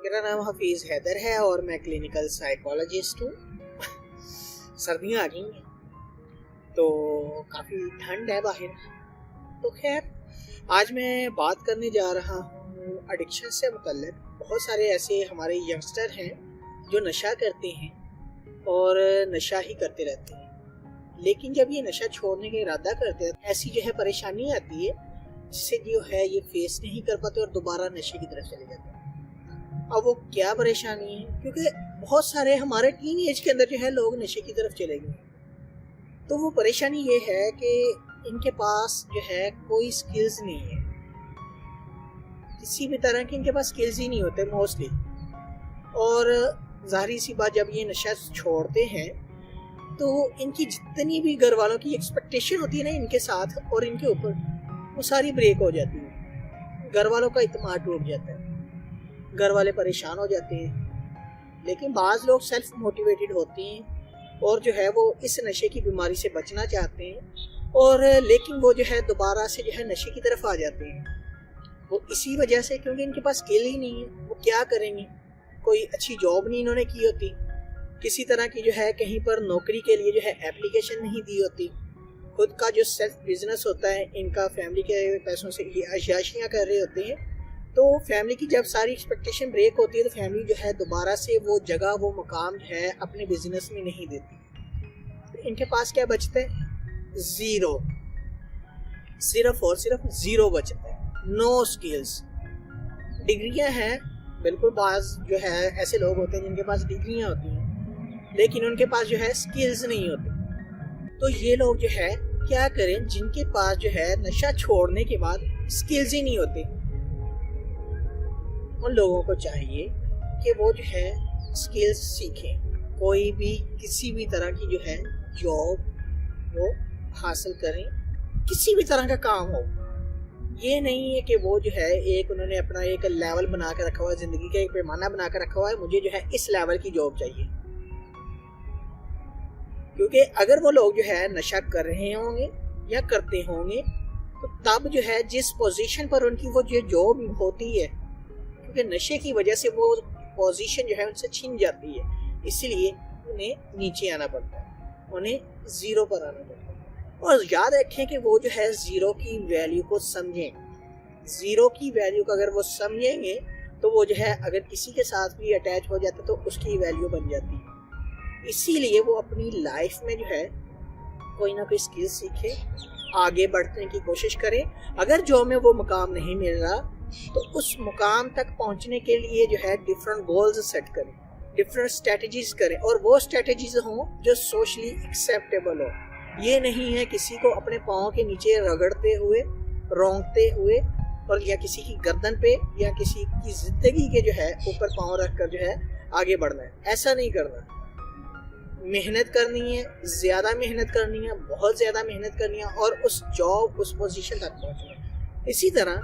میرا نام حفیظ حیدر ہے اور میں کلینکل سائیکالوجسٹ ہوں. سردیاں آ گئی ہیں تو کافی ٹھنڈ ہے باہر. تو خیر آج میں بات کرنے جا رہا ہوں ایڈکشن سے متعلق. بہت سارے ایسے ہمارے ینگسٹر ہیں جو نشہ کرتے ہیں اور نشہ ہی کرتے رہتے ہیں، لیکن جب یہ نشہ چھوڑنے کا ارادہ کرتے ہیں ایسی جو ہے پریشانی آتی ہے جس سے جو ہے یہ فیس نہیں کر پاتے اور دوبارہ نشے کی طرف چلے جاتے ہیں. اب وہ کیا پریشانی ہے؟ کیونکہ بہت سارے ہمارے ٹین ایج کے اندر جو ہے لوگ نشے کی طرف چلے گئے. تو وہ پریشانی یہ ہے کہ ان کے پاس جو ہے کوئی سکلز نہیں ہے، کسی بھی طرح کے ان کے پاس سکلز ہی نہیں ہوتے موسٹلی. اور ظاہری سی بات، جب یہ نشہ چھوڑتے ہیں تو ان کی جتنی بھی گھر والوں کی ایکسپیکٹیشن ہوتی ہے نا ان کے ساتھ اور ان کے اوپر، وہ ساری بریک ہو جاتی ہے. گھر والوں کا اعتماد ٹوٹ جاتا ہے، گھر والے پریشان ہو جاتے ہیں. لیکن بعض لوگ سیلف موٹیویٹڈ ہوتے ہیں اور جو ہے وہ اس نشے کی بیماری سے بچنا چاہتے ہیں، اور لیکن وہ جو ہے دوبارہ سے جو ہے نشے کی طرف آ جاتے ہیں. وہ اسی وجہ سے کیونکہ ان کے پاس اسکل ہی نہیں ہے. وہ کیا کریں گے؟ کوئی اچھی جاب نہیں انہوں نے کی ہوتی، کسی طرح کی جو ہے کہیں پر نوکری کے لیے جو ہے اپلیکیشن نہیں دی ہوتی. خود کا جو سیلف بزنس ہوتا ہے ان کا فیملی کے پیسوں سے یہ عیاشیاں کر رہے ہوتے ہیں. تو فیملی کی جب ساری ایکسپیکٹیشن بریک ہوتی ہے تو فیملی جو ہے دوبارہ سے وہ جگہ وہ مقام جو ہے اپنے بزنس میں نہیں دیتی. ان کے پاس کیا بچتا ہے؟ زیرو. صرف اور صرف زیرو بچتا ہے. نو سکلز. ڈگریاں ہیں بالکل، بعض جو ہے ایسے لوگ ہوتے ہیں جن کے پاس ڈگریاں ہوتی ہیں لیکن ان کے پاس جو ہے سکلز نہیں ہوتے. تو یہ لوگ جو ہے کیا کریں جن کے پاس جو ہے نشہ چھوڑنے کے بعد سکلز ہی نہیں ہوتے؟ ان لوگوں کو چاہیے کہ وہ جو ہے سکلز سیکھیں. کوئی بھی کسی بھی طرح کی جو ہے جاب وہ حاصل کریں، کسی بھی طرح کا کام ہو. یہ نہیں ہے کہ وہ جو ہے انہوں نے اپنا ایک لیول بنا کے رکھا ہوا ہے، زندگی کا ایک پیمانہ بنا کے رکھا ہوا ہے، مجھے جو ہے اس لیول کی جاب چاہیے. کیونکہ اگر وہ لوگ جو ہے نشہ کر رہے ہوں گے یا کرتے ہوں گے تو تب جو ہے جس پوزیشن پر ان کی وہ جو جاب ہوتی ہے، کیونکہ نشے کی وجہ سے وہ پوزیشن جو ہے ان سے چھن جاتی ہے، اس لیے انہیں نیچے آنا پڑتا ہے، انہیں زیرو پر آنا پڑتا ہے. اور یاد رکھیں کہ وہ جو ہے زیرو کی ویلیو کو سمجھیں. زیرو کی ویلیو کو اگر وہ سمجھیں گے تو وہ جو ہے اگر کسی کے ساتھ بھی اٹیچ ہو جاتا تو اس کی ویلیو بن جاتی ہے. اسی لیے وہ اپنی لائف میں جو ہے کوئی نہ کوئی سکل سیکھے، آگے بڑھنے کی کوشش کرے. اگر جو میں وہ مقام نہیں مل رہا تو اس مقام تک پہنچنے کے لیے جو ہے ڈیفرنٹ گولز سیٹ کریں، ڈیفرنٹ اسٹریٹجیز کریں، اور وہ اسٹریٹجیز ہوں جو سوشلی ایکسیپٹیبل ہو. یہ نہیں ہے کسی کو اپنے پاؤں کے نیچے رگڑتے ہوئے، رونگتے ہوئے، اور یا کسی کی گردن پہ یا کسی کی زندگی کے جو ہے اوپر پاؤں رکھ کر جو ہے آگے بڑھنا ہے. ایسا نہیں کرنا. محنت کرنی ہے، زیادہ محنت کرنی ہے، بہت زیادہ محنت کرنی ہے، اور اس جاب اس پوزیشن تک پہنچنا ہے. اسی طرح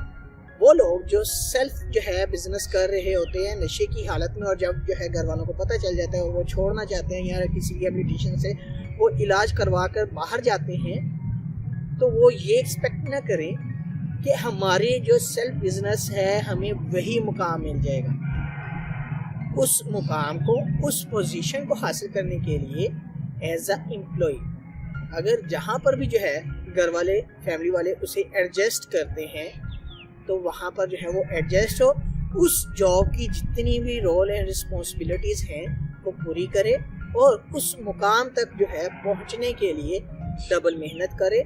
وہ لوگ جو سیلف جو ہے بزنس کر رہے ہوتے ہیں نشے کی حالت میں، اور جب جو ہے گھر والوں کو پتہ چل جاتا ہے اور وہ چھوڑنا چاہتے ہیں یا کسی ریہیبلیٹیشن سے وہ علاج کروا کر باہر جاتے ہیں، تو وہ یہ ایکسپیکٹ نہ کریں کہ ہمارے جو سیلف بزنس ہے ہمیں وہی مقام مل جائے گا. اس مقام کو، اس پوزیشن کو حاصل کرنے کے لیے ایز اے امپلائی اگر جہاں پر بھی جو ہے گھر والے فیملی والے اسے ایڈجسٹ کرتے ہیں تو وہاں پر جو ہے وہ ایڈجسٹ ہو، اس جاب کی جتنی بھی رول اینڈ رسپانسبلٹیز ہیں وہ پوری کرے، اور اس مقام تک جو ہے پہنچنے کے لیے ڈبل محنت کرے،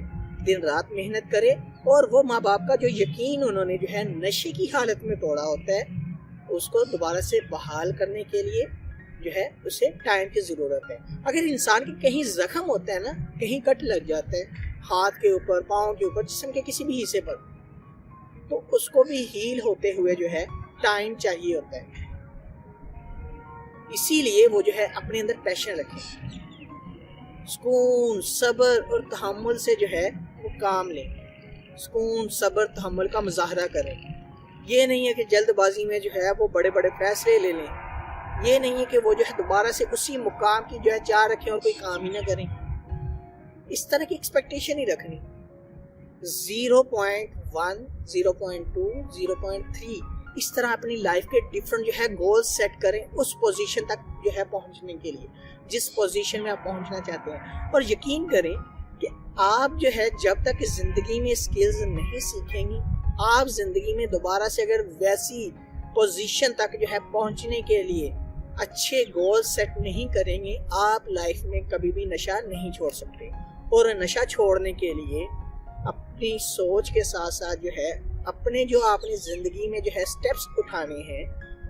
دن رات محنت کرے. اور وہ ماں باپ کا جو یقین انہوں نے جو ہے نشے کی حالت میں توڑا ہوتا ہے اس کو دوبارہ سے بحال کرنے کے لیے جو ہے اسے ٹائم کی ضرورت ہے. اگر انسان کے کہیں زخم ہوتا ہے نا، کہیں کٹ لگ جاتا ہے ہاتھ کے اوپر، پاؤں کے اوپر، جسم کے کسی بھی حصے پر، تو اس کو بھی ہیل ہوتے ہوئے جو ہے ٹائم چاہیے ہوتا ہے. اسی لیے وہ جو ہے اپنے اندر پیشن رکھیں، سکون، صبر اور تحمل سے جو ہے وہ کام لیں. سکون، صبر، تحمل کا مظاہرہ کریں. یہ نہیں ہے کہ جلد بازی میں جو ہے وہ بڑے بڑے فیصلے لے لیں. یہ نہیں ہے کہ وہ جو ہے دوبارہ سے اسی مقام کی جو ہے چاہ رکھیں اور کوئی کام ہی نہ کریں. اس طرح کی ایکسپیکٹیشن ہی رکھنی. 0.1 0.2 0.3 اس طرح اپنی لائف کے ڈیفرنٹ جو ہے گول سیٹ کریں اس پوزیشن تک جو ہے پہنچنے کے لیے جس پوزیشن میں آپ پہنچنا چاہتے ہیں. اور یقین کریں کہ آپ جو ہے جب تک زندگی میں اسکلز نہیں سیکھیں گی، آپ زندگی میں دوبارہ سے اگر ویسی پوزیشن تک جو ہے پہنچنے کے لیے اچھے گول سیٹ نہیں کریں گے، آپ لائف میں کبھی بھی نشہ نہیں چھوڑ سکتے. اور نشہ چھوڑنے کے لیے اپنی سوچ کے ساتھ ساتھ جو ہے اپنے جو آپ نے زندگی میں جو ہے سٹیپس اٹھانے ہیں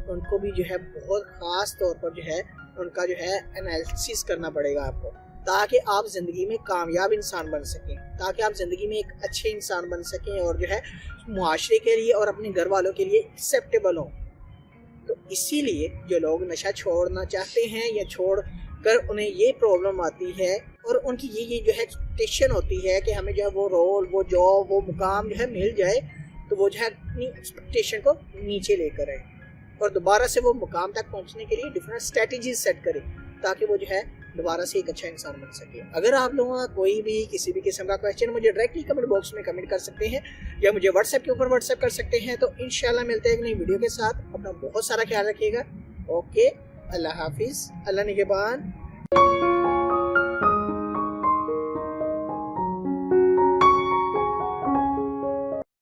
ان کو بھی جو ہے بہت خاص طور پر جو ہے ان کا جو ہے انالیسس کرنا پڑے گا آپ کو، تاکہ آپ زندگی میں کامیاب انسان بن سکیں، تاکہ آپ زندگی میں ایک اچھے انسان بن سکیں اور جو ہے معاشرے کے لیے اور اپنے گھر والوں کے لیے ایکسیپٹیبل ہوں. تو اسی لیے جو لوگ نشہ چھوڑنا چاہتے ہیں یا چھوڑ کر انہیں یہ پرابلم آتی ہے اور ان کی یہ جو ہے ایکسپیکٹیشن ہوتی ہے کہ ہمیں جو ہے وہ رول، وہ جاب، وہ مقام جو ہے مل جائے تو وہ جو ہے اپنی ایکسپیکٹیشن کو نیچے لے کر آئے اور دوبارہ سے وہ مقام تک پہنچنے کے لیے ڈفرینٹ اسٹریٹجیز سیٹ کرے تاکہ وہ جو ہے دوبارہ سے ایک اچھا انسان بن سکے. اگر آپ لوگوں کا کوئی بھی کسی بھی قسم کا کویسچن مجھے ڈائریکٹلی کمنٹ باکس میں کمنٹ کر سکتے ہیں یا مجھے واٹس ایپ کے اوپر واٹس ایپ کر سکتے ہیں. تو انشاءاللہ ملتے ہیں ایک نئی ویڈیو کے ساتھ. اپنا بہت سارا خیال رکھیے گا. اوکے، اللہ حافظ، اللہ نگہبان.